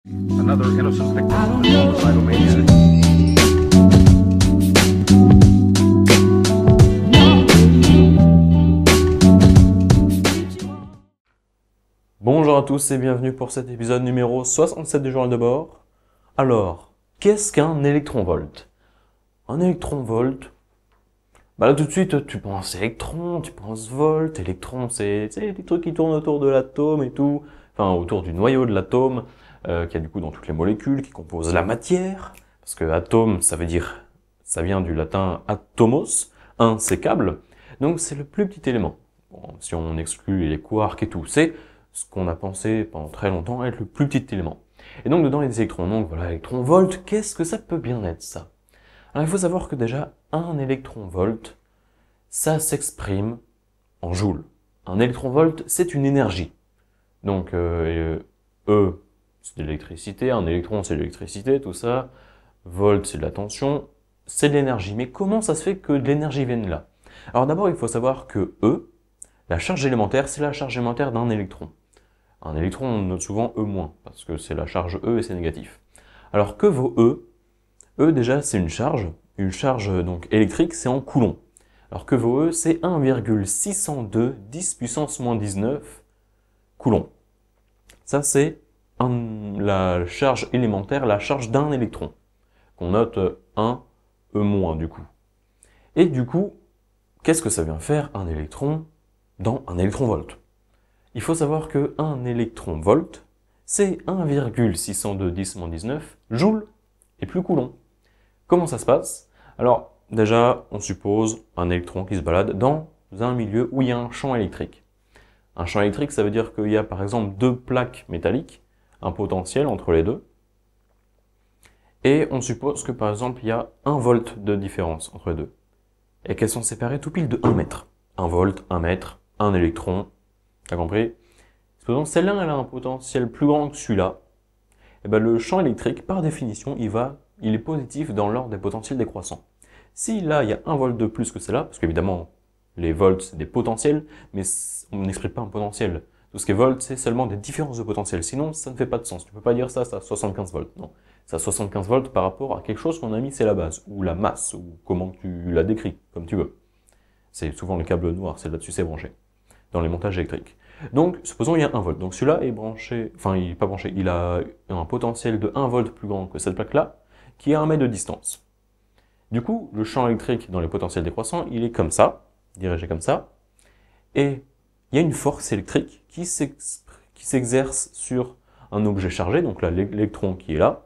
Another innocent victim of a homicidal maniac. Bonjour à tous et bienvenue pour cet épisode numéro 67 du journal de bord. Alors, qu'est-ce qu'un électronvolt? Un électronvolt, là tout de suite tu penses électron, tu penses volt, électron c'est des trucs qui tournent autour de l'atome et tout, enfin autour du noyau de l'atome, qui a du coup dans toutes les molécules, qui composent la matière, parce que atome ça vient du latin atomos, un c'est câble, donc c'est le plus petit élément. Bon, si on exclut les quarks et tout, c'est ce qu'on a pensé pendant très longtemps être le plus petit élément. Et donc dedans il y a des électrons, donc voilà, électronvolt, qu'est-ce que ça peut bien être ça? Alors il faut savoir que déjà, un électronvolt, ça s'exprime en joules. Un électronvolt, c'est une énergie. Donc E, c'est de l'électricité, un électron, c'est de l'électricité, tout ça. Volt, c'est de la tension, c'est de l'énergie. Mais comment ça se fait que de l'énergie vienne là? Alors d'abord, il faut savoir que E, la charge élémentaire, c'est la charge élémentaire d'un électron. Un électron, on note souvent E-, parce que c'est la charge E et c'est négatif. Alors que vaut E? E déjà c'est une charge donc électrique, c'est en coulomb. Alors que vaut E, c'est 1,602 10 puissance moins 19 coulombs. Ça c'est la charge élémentaire, la charge d'un électron, qu'on note 1 E- du coup. Et du coup, qu'est-ce que ça vient faire un électron dans un électronvolt? Il faut savoir que un électronvolt, c'est 1,602 10 moins 19 joules et plus coulomb. Comment ça se passe? Alors, déjà, on suppose un électron qui se balade dans un milieu où il y a un champ électrique. Un champ électrique, ça veut dire qu'il y a par exemple deux plaques métalliques, un potentiel entre les deux, et on suppose que par exemple il y a 1 volt de différence entre les deux, et qu'elles sont séparées tout pile de 1 mètre. 1 volt, 1 mètre, un électron, t'as compris? Supposons celle-là, elle a un potentiel plus grand que celui-là, et ben le champ électrique, par définition, il est positif dans l'ordre des potentiels décroissants. Si là, il y a 1 volt de plus que celle-là, parce qu'évidemment, les volts, c'est des potentiels, mais on n'exprime pas un potentiel. Tout ce qui est volt, c'est seulement des différences de potentiel. Sinon, ça ne fait pas de sens. Tu peux pas dire ça à 75 volts. Non. C'est à 75 volts par rapport à quelque chose qu'on a mis, c'est la base, ou la masse, ou comment tu la décris, comme tu veux. C'est souvent le câble noir, c'est là-dessus c'est branché, dans les montages électriques. Donc, supposons il y a 1 volt. Donc celui-là est branché, enfin il n'est pas branché, il a un potentiel de 1 volt plus grand que cette plaque-là, qui est à 1 mètre de distance. Du coup, le champ électrique dans les potentiels décroissants, il est comme ça, dirigé comme ça, et il y a une force électrique qui s'exerce sur un objet chargé, donc là l'électron qui est là.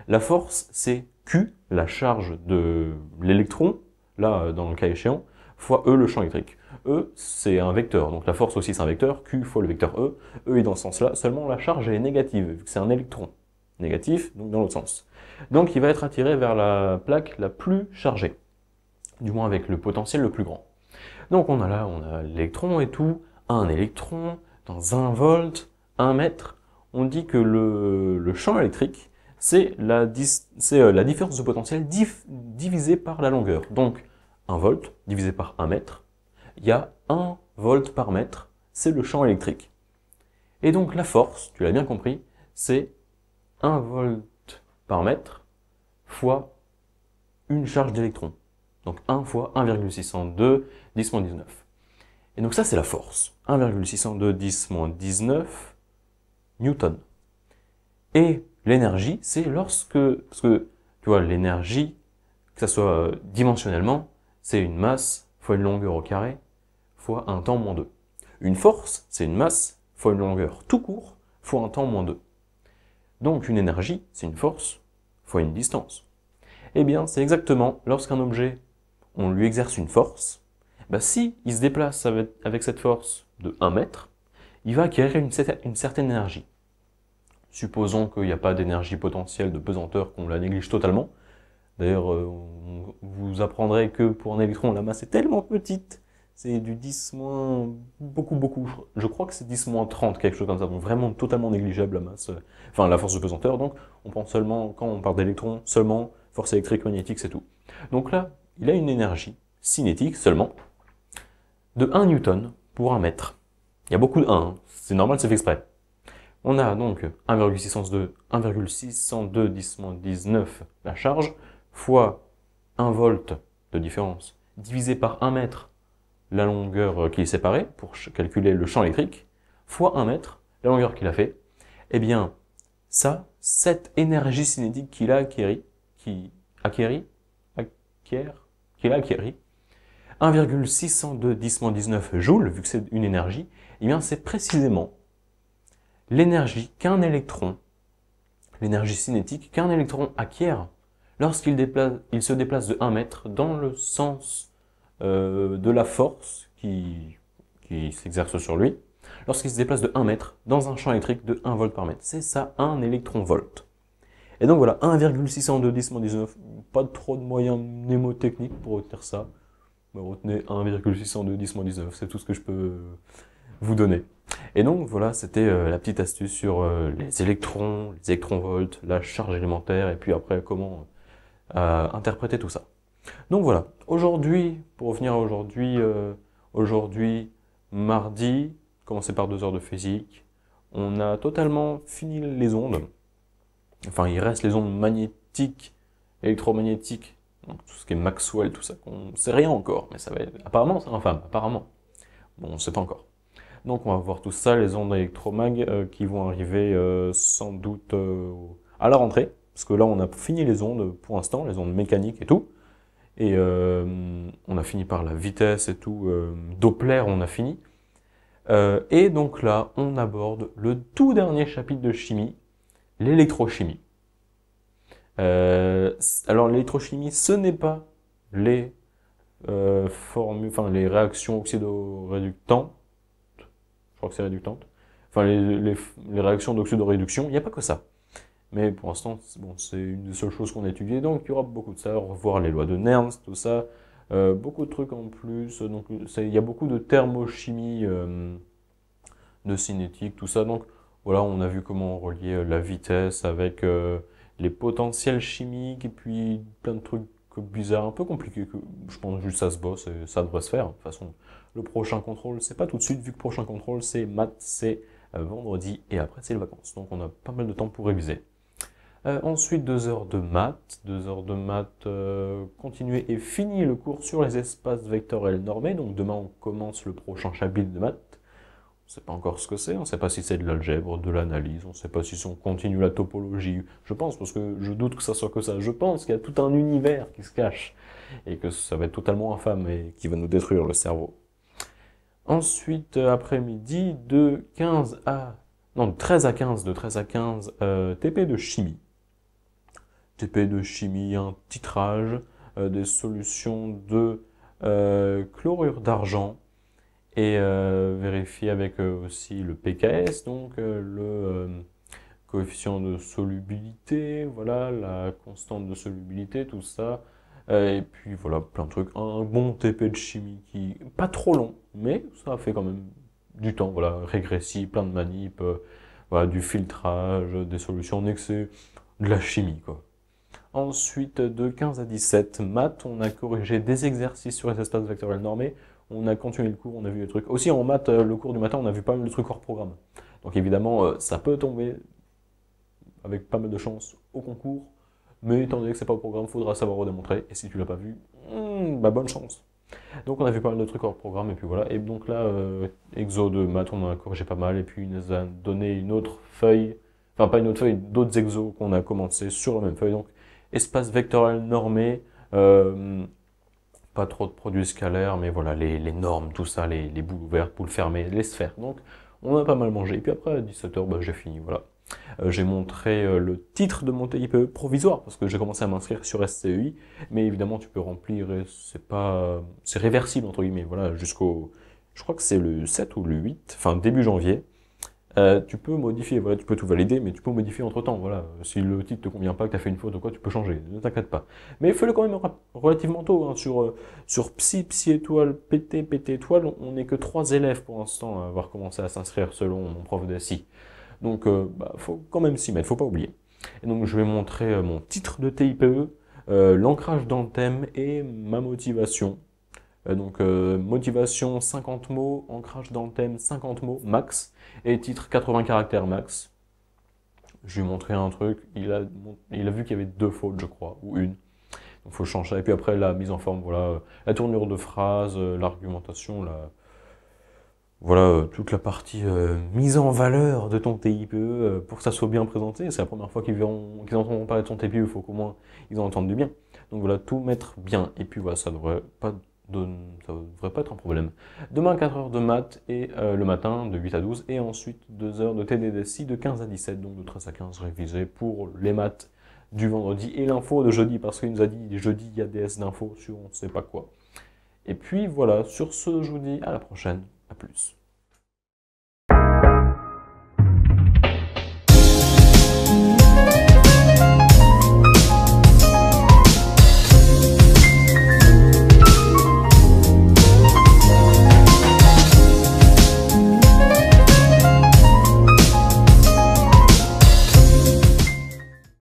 La force, c'est Q, la charge de l'électron, là dans le cas échéant, fois E, le champ électrique. E, c'est un vecteur, donc la force aussi c'est un vecteur, Q fois le vecteur E. E est dans ce sens-là, seulement la charge est négative, vu que c'est un électron. Négatif, donc dans l'autre sens. Donc il va être attiré vers la plaque la plus chargée, du moins avec le potentiel le plus grand. Donc on a l'électron et tout, un électron, dans 1 volt, 1 mètre, on dit que le champ électrique, c'est la différence de potentiel divisée par la longueur. Donc 1 volt divisé par 1 mètre, il y a 1 volt par mètre, c'est le champ électrique. Et donc la force, tu l'as bien compris, c'est 1 volt par mètre fois une charge d'électron. Donc 1 fois 1,602 10 moins 19. Et donc ça c'est la force. 1,602 10 moins 19 newtons. Et l'énergie, c'est parce que tu vois, l'énergie, que ça soit dimensionnellement, c'est une masse fois une longueur au carré fois un temps moins 2. Une force, c'est une masse fois une longueur tout court fois un temps moins 2. Donc une énergie, c'est une force fois une distance. Eh bien, c'est exactement lorsqu'un objet, on lui exerce une force, si il se déplace avec cette force de 1 mètre, il va acquérir une certaine énergie. Supposons qu'il n'y a pas d'énergie potentielle de pesanteur, qu'on la néglige totalement. D'ailleurs, vous apprendrez que pour un électron, la masse est tellement petite, c'est du 10 moins, beaucoup. Je crois que c'est 10 moins 30, quelque chose comme ça, donc vraiment totalement négligeable la masse, enfin la force de pesanteur. Donc on pense seulement, quand on parle d'électrons, seulement force électrique, magnétique, c'est tout. Donc là, il a une énergie cinétique seulement de 1 newton pour 1 mètre. Il y a beaucoup de 1, c'est normal, c'est fait exprès. On a donc 1,602 10-19 la charge, fois 1 volt de différence, divisé par 1 mètre la longueur qui est séparée, pour calculer le champ électrique, fois 1 mètre, la longueur qu'il a fait, eh bien, ça, cette énergie cinétique qu'il a acquérie, 1,602 10-19 joules, vu que c'est une énergie, eh bien, c'est précisément l'énergie qu'un électron, l'énergie cinétique qu'un électron acquiert lorsqu'il se déplace de 1 mètre dans le sens de la force qui s'exerce sur lui, lorsqu'il se déplace de 1 mètre dans un champ électrique de 1 volt par mètre. C'est ça, un électron-volt. Et donc voilà, 1,602 10-19, pas trop de moyens mnémotechniques pour retenir ça. Mais retenez 1,602 10-19, c'est tout ce que je peux vous donner. Et donc voilà, c'était la petite astuce sur les électrons volts, la charge élémentaire, et puis après comment interpréter tout ça. Donc voilà, aujourd'hui, pour revenir à aujourd'hui, mardi, commencé par 2 heures de physique, on a totalement fini les ondes. Enfin, il reste les ondes magnétiques, électromagnétiques, donc tout ce qui est Maxwell, tout ça, qu'on sait rien encore, mais ça va être... Apparemment, c'est infâme, apparemment. Bon, on ne sait pas encore. Donc on va voir tout ça, les ondes électromag qui vont arriver sans doute à la rentrée, parce que là on a fini les ondes pour l'instant, les ondes mécaniques et tout, et on a fini par la vitesse et tout, Doppler on a fini, et donc là on aborde le tout dernier chapitre de chimie, l'électrochimie. Alors l'électrochimie, ce n'est pas les les réactions oxydoréductantes, je crois que c'est réductante, enfin les réactions d'oxydoréduction, il n'y a pas que ça. Mais pour l'instant, bon, c'est une des seules choses qu'on a étudiées, donc il y aura beaucoup de ça, revoir les lois de Nernst, tout ça, beaucoup de trucs en plus, donc il y a beaucoup de thermochimie, de cinétique, tout ça, donc voilà, on a vu comment relier la vitesse avec les potentiels chimiques, et puis plein de trucs bizarres, un peu compliqués, que je pense juste ça se bosse, et ça devrait se faire, de toute façon. Le prochain contrôle, c'est pas tout de suite, vu que prochain contrôle, c'est maths, c'est vendredi, et après c'est les vacances, donc on a pas mal de temps pour réviser. Ensuite, 2 heures de maths, continuer et finir le cours sur les espaces vectoriels normés, donc demain on commence le prochain chapitre de maths. On ne sait pas encore ce que c'est, on ne sait pas si c'est de l'algèbre, de l'analyse, on ne sait pas si on continue la topologie, je pense, parce que je doute que ça soit que ça, je pense qu'il y a tout un univers qui se cache, et que ça va être totalement infâme et qui va nous détruire le cerveau. Ensuite, après-midi, de 13 à 15, TP de chimie. TP de chimie, un titrage, des solutions de chlorure d'argent, et vérifier avec aussi le PKS, donc le coefficient de solubilité, voilà, la constante de solubilité, tout ça, et puis voilà, plein de trucs, un bon TP de chimie qui, pas trop long, mais ça a fait quand même du temps, voilà, régressif, plein de manips, voilà, du filtrage, des solutions en excès, de la chimie, quoi. Ensuite, de 15 à 17, maths, on a corrigé des exercices sur les espaces vectoriels normés, on a continué le cours, on a vu les trucs. Aussi en maths, le cours du matin, on a vu pas mal de trucs hors programme. Donc évidemment, ça peut tomber avec pas mal de chance au concours, mais étant donné que c'est pas au programme, il faudra savoir redémontrer. Et si tu l'as pas vu, bah bonne chance. Donc on a vu pas mal de trucs hors programme, et puis voilà. Et donc là, exo de maths, on en a corrigé pas mal, et puis il nous a donné une autre feuille, enfin pas une autre feuille, d'autres exos qu'on a commencé sur la même feuille. Donc espace vectoriel normé, pas trop de produits scalaires, mais voilà, les normes, tout ça, les boules ouvertes, boules fermées, les sphères. Donc, on a pas mal mangé. Et puis après, à 17 h, bah, j'ai fini, voilà. J'ai montré le titre de mon TIPE provisoire, parce que j'ai commencé à m'inscrire sur SCEI, mais évidemment, tu peux remplir, c'est réversible, entre guillemets, voilà, jusqu'au, je crois que c'est le 7 ou le 8, enfin, début janvier. Tu peux modifier, voilà, tu peux tout valider, mais tu peux modifier entre temps, voilà. Si le titre te convient pas, que tu as fait une faute ou quoi, tu peux changer, ne t'inquiète pas. Mais fais-le quand même relativement tôt, hein, sur Psy étoile, PT étoile, on n'est que 3 élèves pour l'instant à avoir commencé à s'inscrire selon mon prof de SI. Donc, bah, faut quand même s'y mettre, faut pas oublier. Et donc, je vais montrer mon titre de TIPE, l'ancrage dans le thème et ma motivation. Donc, motivation 50 mots, ancrage dans le thème 50 mots max, et titre 80 caractères max. je lui ai montré un truc, il a vu qu'il y avait 2 fautes, je crois, ou une. Donc il faut changer ça. Et puis après, la mise en forme, voilà, la tournure de phrase, l'argumentation, voilà, toute la partie mise en valeur de ton TIPE pour que ça soit bien présenté. C'est la première fois qu'ils entendront parler de ton TIPE, il faut qu'au moins ils en entendent du bien. Donc voilà, tout mettre bien. Et puis voilà, ça devrait pas être un problème. Demain, 4 heures de maths et le matin de 8 à 12. Et ensuite 2 heures de TDDSI de 15 à 17, donc de 13 à 15 révisés pour les maths du vendredi et l'info de jeudi, parce qu'il nous a dit jeudi, il y a DS d'infos sur on ne sait pas quoi. Et puis voilà, sur ce, je vous dis à la prochaine. À plus.